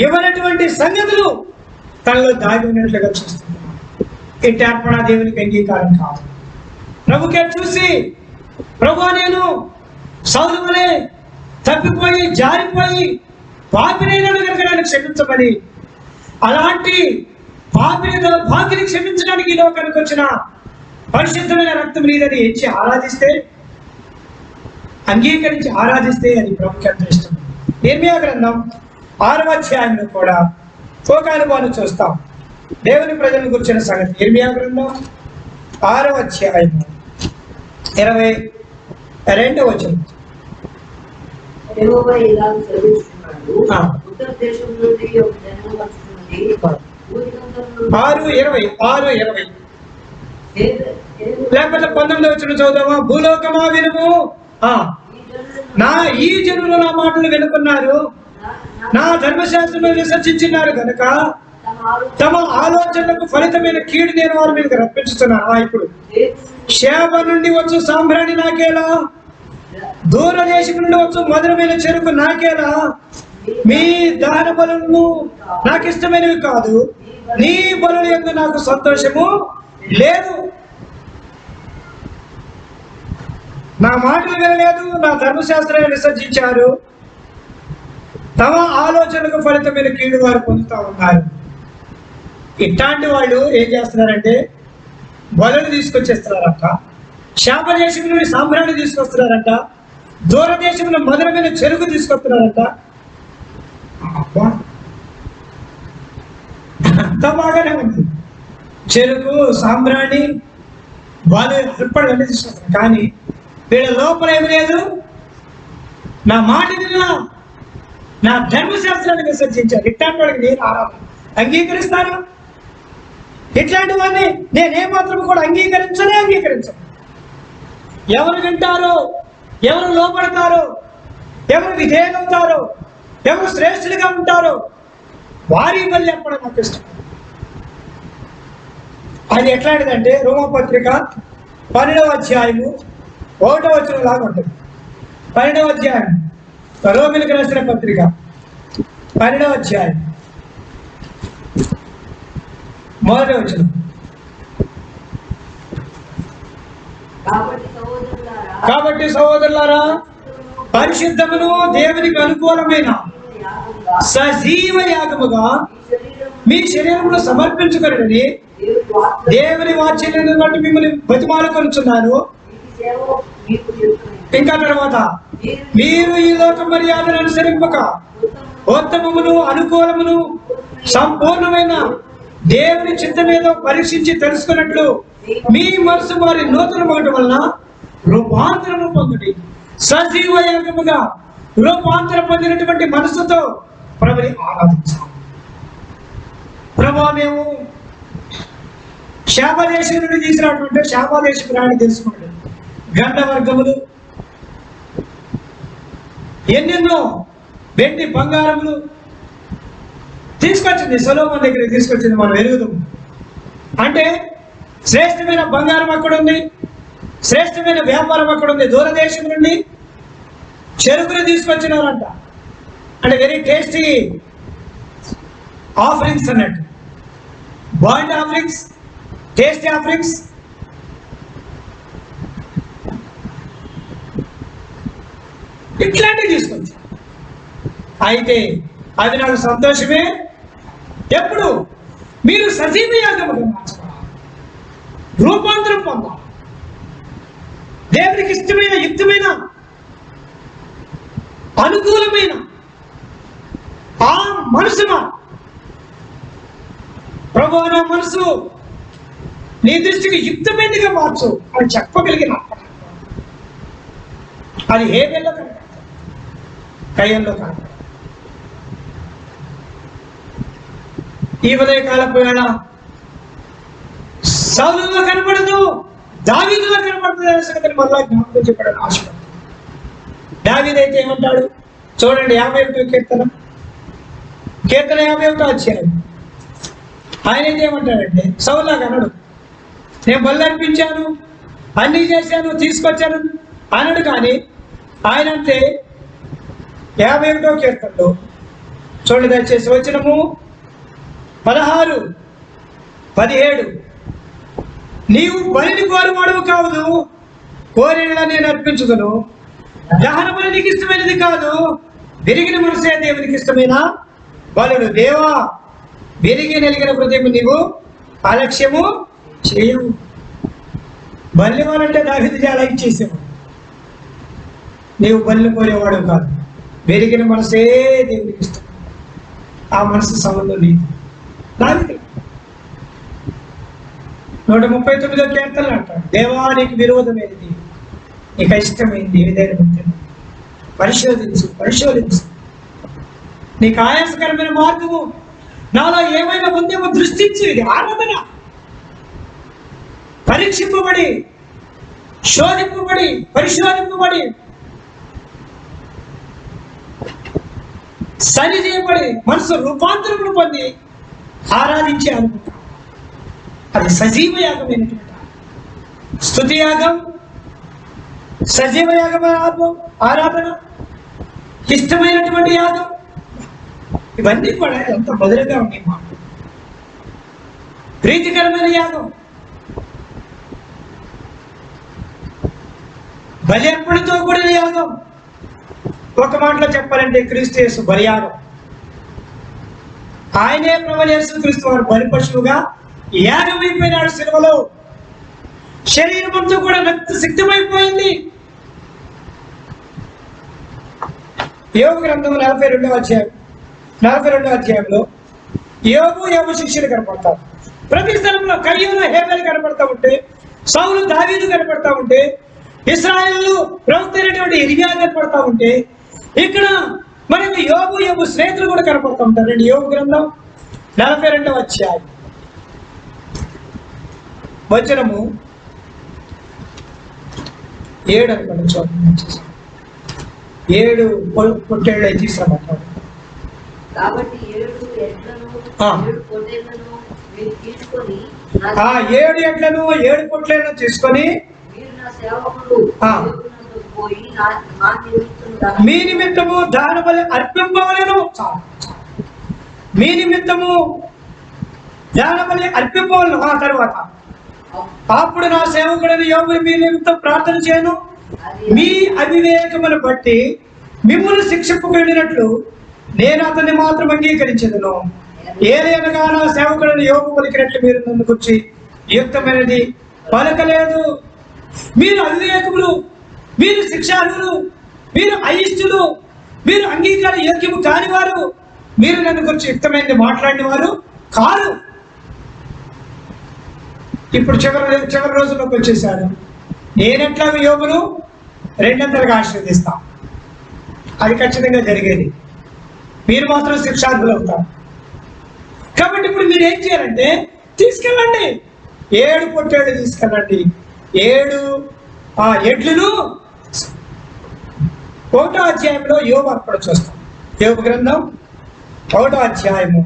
ఇవ్వనటువంటి సంగతులు తనలో దాగి ఉన్నట్లుగా చూస్తున్నాం. ఇట్టి అర్పణ దేవునికి అంగీకారం కాదు. ప్రభుకే చూసి, ప్రభు నేను సౌలు వలె తప్పిపోయి జారిపోయి పాపినైనా కనుక నన్ను క్షమించమని, అలాంటి పాపిని క్షమించడానికి ఈ లోకానికి వచ్చిన పరిశుద్ధమైన రక్తం నీదని ఎంచి ఆరాధిస్తే, అంగీకరించి ఆరాధిస్తే అది ప్రభుకి అంత ఇష్టం. ఇర్మియా గ్రంథం 6వ అధ్యాయంలో కూడా ఒక అనుభవాన్ని చూస్తాం. దేవుని ప్రజలను గురించిన సంగతి. ఇర్మియా గ్రంథం 6వ అధ్యాయం 22వ వచనం. 6:20 లేకపోతే 19వ వచనం చదువుదామా? భూలోకమా వినుము, ఈ జనులు నా మాటలు వినుకున్నారు, నా ధర్మశాస్త్రం విసర్జించినారు కనుక తమ ఆలోచనలకు ఫలితమైన కీడు నేను వారి మీద రప్పించుతున్నాను. ఇప్పుడు శేబ నుండి వచ్చు సాంబ్రాణి నాకేలా, దూరదేశం నుండి వచ్చు మధురమైన చెరుకు నాకేలా, మీ దహన బలులను నాకు ఇష్టమైనవి కాదు, నీ బలుల యందు నాకు సంతోషము లేదు. నా మాటలు వినలేదు, నా ధర్మశాస్త్రాన్ని విసర్జించారు, తమ ఆలోచనలకు ఫలితమైన కీడు వారు పొందుతూ ఉన్నారు. ఇట్లాంటి వాళ్ళు ఏం చేస్తున్నారంటే బలులు తీసుకొచ్చేస్తున్నారంట, శాపదేశం నుండి సాంబ్రాన్ని తీసుకొస్తున్నారంట, దూరదేశంలో మధురమైన చెరుకు తీసుకొస్తున్నారంట. అంత బాగానే ఉంది, చెరుకు, సాంబ్రాణి, వాళ్ళు అర్పణలు అన్ని తీసుకొస్తారు. కానీ వీళ్ళ లోపల ఏమి లేదు, నా మాట విన్నా, నా ధర్మశాస్త్రాన్ని విసర్జించారు. ఇట్లాంటి వాడికి నేను ఆరాధన అంగీకరిస్తాను. ఇట్లాంటి వాడిని నేనే మాత్రం కూడా అంగీకరించను. ఎవరు వింటారో, ఎవరు లోపడతారో, ఎవరు విధేయులవుతారో, ఎవరు శ్రేష్ఠులుగా ఉంటారో వారి వల్ల చెప్పడం నాకు ఇష్టం. అది ఎట్లాంటిదంటే రోమపత్రిక 12వ అధ్యాయము 1వ వచనం లాగా ఉంటుంది. 12వ అధ్యాయం రోమిలకు రాసిన పత్రిక 12వ అధ్యాయం 1వ వచనం. కాబట్టి సహోదరులారా, పరిశుద్ధమును దేవునికి అనుకూలమైన సజీవ యాగముగా మీ శరీరమును సమర్పించుకొనుడని దేవుని వాక్యాన్ని బట్టి మిమ్మల్ని బతిమాలుకొనుచున్నాను. ఇంకా తర్వాత, మీరు ఈ లోక మర్యాదను అనుసరింపక ఉత్తమమును అనుకూలమును సంపూర్ణమైన దేవుని చిత్తమేదో పరీక్షించి తెలుసుకున్నట్లు మీ మనసు వారి నూతన మాట వలన రూపాంతరము పొందుడి. సజీవ యాగముగా రూపాంతరం పొందినటువంటి మనసుతో ప్రభుని ఆరాధించాలి. ప్రభు, మేము శాపదేశం నుండి తీసుకున్నటువంటి శాపదేశ ప్రాణి తెలుసుకోండి. గంధవర్గములు, ఎన్నెన్నో వెండి బంగారములు తీసుకొచ్చింది, సొలొమోను దగ్గరికి తీసుకొచ్చింది. మనం ఎరుగుదాం అంటే శ్రేష్టమైన బంగారం అక్కడ ఉంది, శ్రేష్టమైన వ్యాపారం అక్కడ ఉంది. దూరదేశం నుండి చెరుకులు తీసుకొచ్చినారంట. అంటే వెరీ టేస్టీ ఆఫరింగ్స్ అన్నట్టు, బాయిల్డ్ ఆఫరింగ్స్, టేస్టీ ఆఫరింగ్స్. ఇట్లాంటివి తీసుకొచ్చి అయితే అది నాకు సంతోషమే. ఎప్పుడు మీరు సజీవ యాగముగా మార్చుకోవాలి, రూపాంతరం పొందాలి, దేవునికి ఇష్టమైన, యుక్తమైన, అనుకూలమైన ఆ మనసున ప్రభు, నా మనసు నీ దృష్టికి యుక్తమైనదిగా మార్చు అని చెప్పగలిగిన అది హేబెల్లో కనపడదు, కయ్యంలో కనపడదు. ఈ ఉదయకాలపు వేళ సౌలులో కనపడదు, దావీదులో కనపడుతుంది అనే సంగతిని మళ్ళా జ్ఞాపకం చెప్పడానికి ఆశపడుతుంది. దావీదు అయితే ఏమంటాడు చూడండి, 51వ కీర్తన 51వ అధ్యాయం. ఆయన అయితే ఏమంటాడంటే, సౌలులా కనడు, నేను బలి అర్పించాను, అన్నీ చేశాను, తీసుకొచ్చాను అనడు. కానీ ఆయన అంటే 51వ కీర్తనలో చూడండి దయచేసి, వచనము 16, 17. నీవు బలిని కోరువాడవు కాదు, కోరినలా నేను అర్పించుదును. దహన బలి నీకు ఇష్టమైనది కాదు, విరిగిన మనసే దేవునికి ఇష్టమైన బలుడు. దేవా, విరిగి నలిగిన హృదయం నీవు అలక్ష్యము చేయవు. బలి వాళ్ళంటే దావీదు చాలా ఇచ్చేసావు. నీవు బలిని కోరేవాడు కాదు, విరిగిన మనసే దేవునికి ఇష్టం. ఆ మనసు సంబంధం లేదు. దావీదు 139వ కీర్తనలు అంటాడు, దేవా నీకు విరోధమైనది, నీకు ఇష్టమైంది ఏదైనా ఉంటే పరిశోధించు. నీకు ఆయాసకరమైన మార్గము నాలో ఏమైనా ఉందేమో దృష్టించు. ఇది ఆరాధన. పరీక్షింపబడి, శోధింపబడి, పరిశోధింపబడి, సరి చేయబడి, మనసు రూపాంతరమును పొంది ఆరాధించే అనుకుంటాం. అది సజీవ యాగమైనటువంటి స్తుతి యాగం, సజీవ యాగం, ఆరాధన, ఇష్టమైనటువంటి యాగం. ఇవన్నీ కూడా ఎంత మధురంగా ఉన్నాయి. మాట ప్రీతికరమైన యాగం. బలి అర్పణతో కూడిన యాగం. ఒక మాటలో చెప్పాలంటే క్రీస్తు యేసు బలియాగం. ఆయనే ప్రభువైన యేసుక్రీస్తు వారు బలి పశువుగా యాగమైపోయినాడు సిలువలో. శరీరం అంతా కూడా రక్త సిద్ధమైపోయింది. యోబు గ్రంథం 42వ అధ్యాయంలో యోబు శిష్యులు కనపడతారు. ప్రతి స్థలంలో కయ్యూను హేబెలు కనపడతా ఉంటే, సౌలు దావీదు కనపడతా ఉంటే, ఇశ్రాయేలు ప్రవక్త అయినటువంటి ఇర్మియా కనపడతా ఉంటే, ఇక్కడ మనకి యోబు స్నేహితులు కూడా కనపడతా ఉంటారు. యోబు గ్రంథం 42వ అధ్యాయం వచనము 7 అనుకోండి. చూడండి, 7 పొట్టేళ్ళు తీసుకురమ్మంటాడు. కాబట్టి 7 ఎడ్లను 7 పొట్టేళ్లను మీరు తీసుకొని 7 ఎడ్లను 7 పొట్టేళ్లను తీసుకొని మీరు నా సేవకుడు పోయి మీ నిమిత్తము దాన బలి అర్పింపవలెను. మీ నిమిత్తము దాన బలి అర్పింపవలెను. తర్వాత అప్పుడు నా సేవకుడైన యోబు మీ నిమిత్తం ప్రార్థన చేయను. మీ అవివేకమును బట్టి మిమ్మల్ని శిక్షకు వెళ్ళినట్లు నేను అతన్ని మాత్రం అంగీకరించదును. ఏదైనా నా సేవకుడైన యోబు పలికినట్లు మీరు నన్ను గురించి యుక్తమైనది పలకలేదు. మీరు అవివేకములు, మీరు శిక్షార్హులు, మీరు అయిష్టులు, మీరు అంగీకార యోగ్యము కానివారు, మీరు నన్ను గురించి యుక్తమైనది మాట్లాడిన వారు కాదు. ఇప్పుడు చివరి రోజుల్లోకి వచ్చేసాడు. నేనెట్లా యోబును 200గా ఆశీర్వదిస్తాం. అది ఖచ్చితంగా జరిగేది. మీరు మాత్రం శిక్షార్హులు అవుతారు. కాబట్టి ఇప్పుడు మీరు ఏం చేయాలంటే తీసుకెళ్ళండి, 7 పొట్టేళ్ళు తీసుకెళ్ళండి. 7 ఎడ్లను 1వ అధ్యాయంలో యోబు అర్పణ చూస్తాం. యోబు గ్రంథం 1వ అధ్యాయము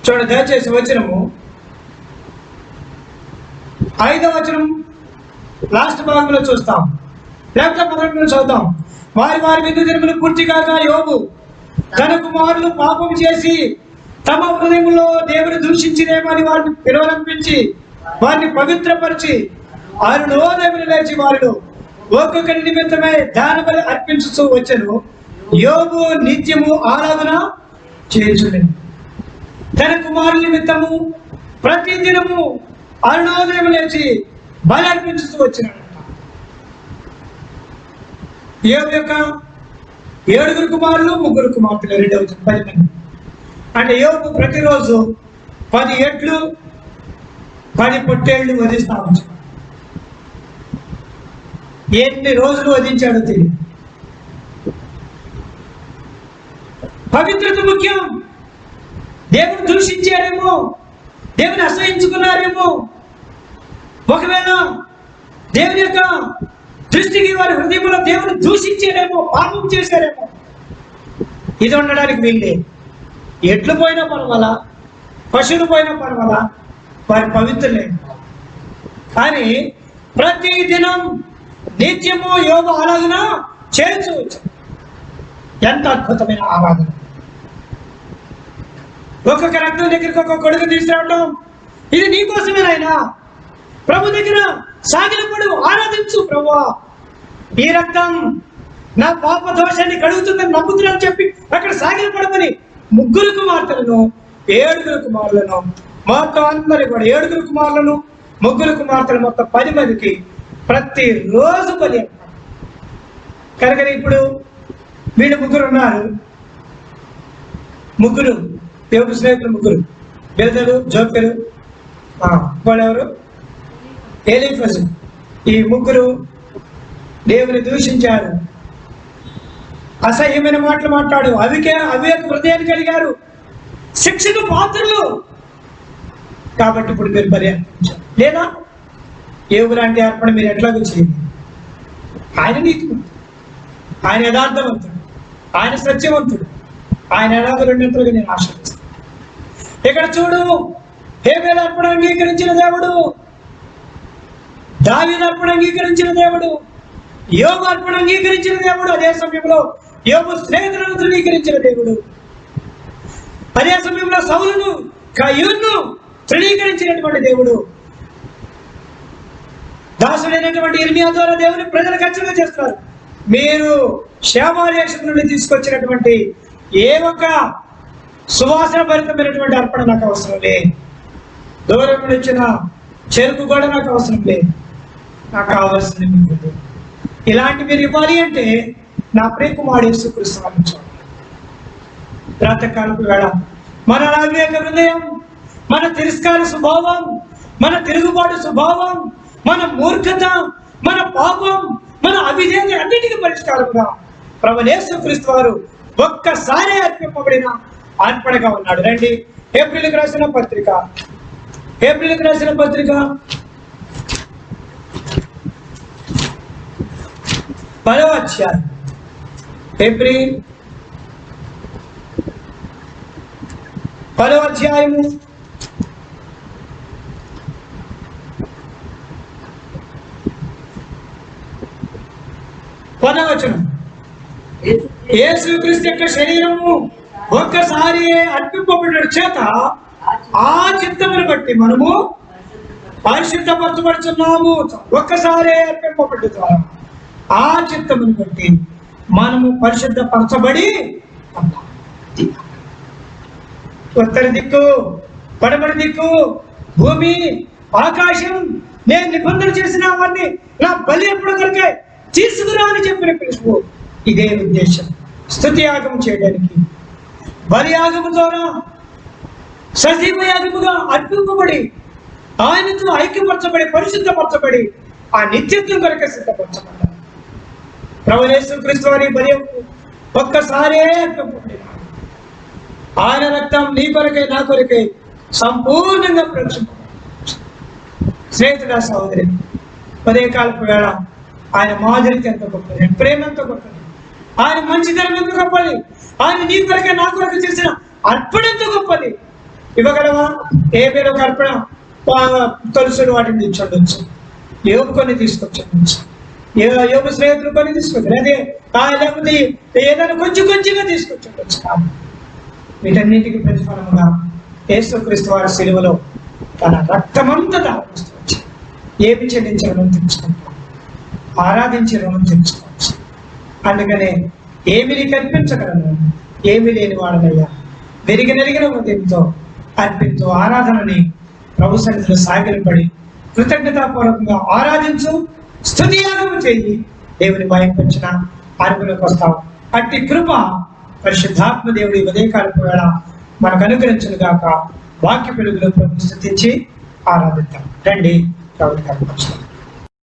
చూడండి, దయచేసి వచనము 5వ వచనం లాస్ట్ భాగంలో చూస్తాం, లేకపోతే 11 చదువుతాం. వారి విధి దినములు పూర్తి కాక యోబు తన కుమారులు పాపం చేసి తమ హృదయంలో దేవుని దూషించినేమని వారిని పిలువనంపించి వారిని పవిత్రపరిచి దేవుని లేచి వారిలో ఒక్కొక్కరి నిమిత్తమై దాన బలి అర్పించుతూ వచ్చెను. యోబు నిత్యము ఆరాధన చేయుచుండెను. తన కుమారుల నిమిత్తము ప్రతి దినము అరుణోదయం లేచి బలి అర్పించుతూ వచ్చినాడు. యోబు యొక్క 7 కుమారులు 3 కుమార్తెలు, 2 10 మంది. అంటే యోబు ప్రతిరోజు 10 ఎడ్లు 10 పొట్టేళ్లు వధిస్తా వచ్చాడు. ఎన్ని రోజులు వధించాడో తెలియదు. పవిత్రత ముఖ్యం. దేవుడు దూషించారేమో, దేవుని అసహించుకున్నారేమో, ఒకవేళ దేవుని యొక్క దృష్టికి వారి హృదయంలో దేవుని దూషించారేమో, పాపం చేశారేమో, ఇది ఉండడానికి వీళ్ళే. ఎట్లు పోయినా పర్వాలా, పశువులు పోయినా పర్వాలా, వారి పవిత్రులే. కానీ ప్రతి దినం నిత్యము యోగ ఆరాధన చేయించవచ్చు. ఎంత అద్భుతమైన ఆరాధన! ఒక్కొక్క రక్తం దగ్గరికి ఒక్కొక్క కొడుకు తీసుకురావటం, ఇది నీకోసమేనాయనా. ప్రభు దగ్గర సాగిలపడు, ఆరాధించు. ప్రభువా, ఈ రక్తం నా పాప దోషాన్ని కడుగుతుందని నమ్ముతున్నాను చెప్పి అక్కడ సాగిలపడమని 3 కుమార్తెలను 7 కుమారులను మొత్తం అందరి కూడా 7 కుమారులను 3 కుమార్తెలు మొత్తం 10 మందికి ప్రతిరోజు బలి. కనుక ఇప్పుడు వీళ్ళు 3 ఉన్నారు. 3 దేవుడు స్నేహితులు 3, బెల్దలు, జోపెరు, వాళ్ళెవరు, ఎలీఫజు. ఈ 3 దేవుని దూషించారు, అసహ్యమైన మాటలు మాట్లాడు, అవివేక హృదయాన్ని కలిగారు, శిక్షకు పాత్రలు. కాబట్టి ఇప్పుడు మీరు బలి అర్పించారు. లేదా యోబు లాంటి అర్పణ మీరు ఎట్లాగో చేయండి. ఆయన నీతిమంతుడు, ఆయన యథార్థవంతుడు, ఆయన సత్యవంతుడు, ఆయన ఎలాగో 2 నేను ఆశిస్తాను. ఇక్కడ చూడు, హేబెలు అర్పణ అంగీకరించిన దేవుడు, దావీదు అర్పణ అంగీకరించిన దేవుడు, యోబు అర్పణ అంగీకరించిన దేవుడు. అదే సమయంలో యోబు స్నేహితులను ధృవీకరించిన దేవుడు. అదే సమయంలో సౌలును, కయ్యూను తృణీకరించినటువంటి దేవుడు. దాసుడైనటువంటి ఇర్మియా ద్వారా దేవుని ప్రజలకు హెచ్చరిక చేస్తున్నారు, మీరు శేవాదేశం నుండి తీసుకొచ్చినటువంటి ఏ ఒక్క సువాసన భరితమైనటువంటి అర్పణ నాకు అవసరం లేదు, దూరం నుండి వచ్చిన చెరుకు కూడా నాకు అవసరం లేదు, నాకు కావాల్సింది మీకు. ఇలాంటి మీరు ఇవ్వాలి అంటే నా ప్రియకుమారుడు యేసుక్రీస్తు వారిని చూడాలి. ప్రాతకాలపు వేళ మన అవివేక హృదయం, మన తిరస్కార స్వభావం, మన తిరుగుబాటు స్వభావం, మన మూర్ఖత, మన పాపం, మన అవిధేయత అన్నిటికీ పరిష్కారంగా ప్రభువైన యేసుక్రీస్తు వారు ఒక్కసారి అర్పింపబడిన అర్పణగా ఉన్నాడు. రండి, ఏప్రిల్కి రాసిన పత్రిక, ఏప్రిల్కి రాసిన పత్రిక 10వ అధ్యాయం, ఏప్రిల్ 10వ అధ్యాయము 10వ వచనం. యేసుక్రీస్తు యొక్క శరీరము ఒక్కసారి అర్పింపబడిన చేత ఆ చిత్తమును బట్టి మనము పరిశుద్ధపరచబడుతున్నాము. ఒక్కసారి అర్పింపబడి ద్వారా ఆ చిత్తమును బట్టి మనము పరిశుద్ధపరచబడి ఉన్నాము. ఉత్తర దిక్కు, పడమటి దిక్కు, భూమి, ఆకాశం, నేను నిబంధన చేసిన వారిని నా బలి ఎప్పుడు కొరకే తీసుకురా అని చెప్పిన పిలుపు ఇదే ఉద్దేశం. స్తుతి యాగం చేయడానికి, బలి యాగము ద్వారా సజీవ యాగముగా అర్పింపబడి ఆయనతో ఐక్యపరచబడి పరిశుద్ధపరచబడి ఆ నిత్యత్వం కొరకే సిద్ధపరచబడ్డారు. ప్రభువైన యేసుక్రీస్తు వారి బలి ఒక్కసారే అర్పింపబడిన ఆయన రక్తం నీ కొరకై నా కొరకై సంపూర్ణంగా ప్రక్షింపబడింది. స్నేహితుడా, సహోదరి, ఉదయకాలపు వేళ ఆయన మాదిరికి ఎంత గొప్పది, ప్రేమ ఎంత గొప్పది, ఆయన మంచితనం ఎంత గొప్పది, ఆయన నీ కొరకే నా కొరకు చేసిన అర్పణ ఎంత గొప్పది. ఇవ్వగలవా? ఏ పేరు ఒక అర్పణ తొలుసుడు వాటిని తెచ్చుండొచ్చు, యోగు కొన్ని తీసుకొచ్చుండొచ్చు, యోగు స్నేహితులు కొన్ని తీసుకొచ్చారు, అదే లేకపోతే ఏదైనా కొంచెంగా తీసుకొచ్చుండొచ్చు. కాదు, వీటన్నిటికీ ప్రతిఫలముగా యేసుక్రీస్తు వారి శిలువలో తన రక్తమంతా దారిస్తూ వచ్చి ఏమి చెల్లించి రుణం తెచ్చుకుంటాం, ఆరాధించి రుణం తెచ్చుకోవచ్చు. అందుకనే ఏమి నీకు అర్పించగలను, ఏమి లేని వాడనయ్యా, నెరిగిన హృదయంతో అర్పించు. ఆరాధనని ప్రభు సన్నిధిలో సాగిలపడి కృతజ్ఞతాపూర్వకంగా ఆరాధించు, స్తుతి యాగము చేయి. దేవుని భయపరిచిన అరుగులోకి వస్తావు. అట్టి కృప పరిశుద్ధాత్మ దేవుడి ఉదయకాలపు వేళ మనకు అనుగ్రహించును గాక. వాక్య వెలుగులో ప్రభు స్తుతించి ఆరాధిద్దాం. రండి, ప్రభువుని కనపరుస్తాం.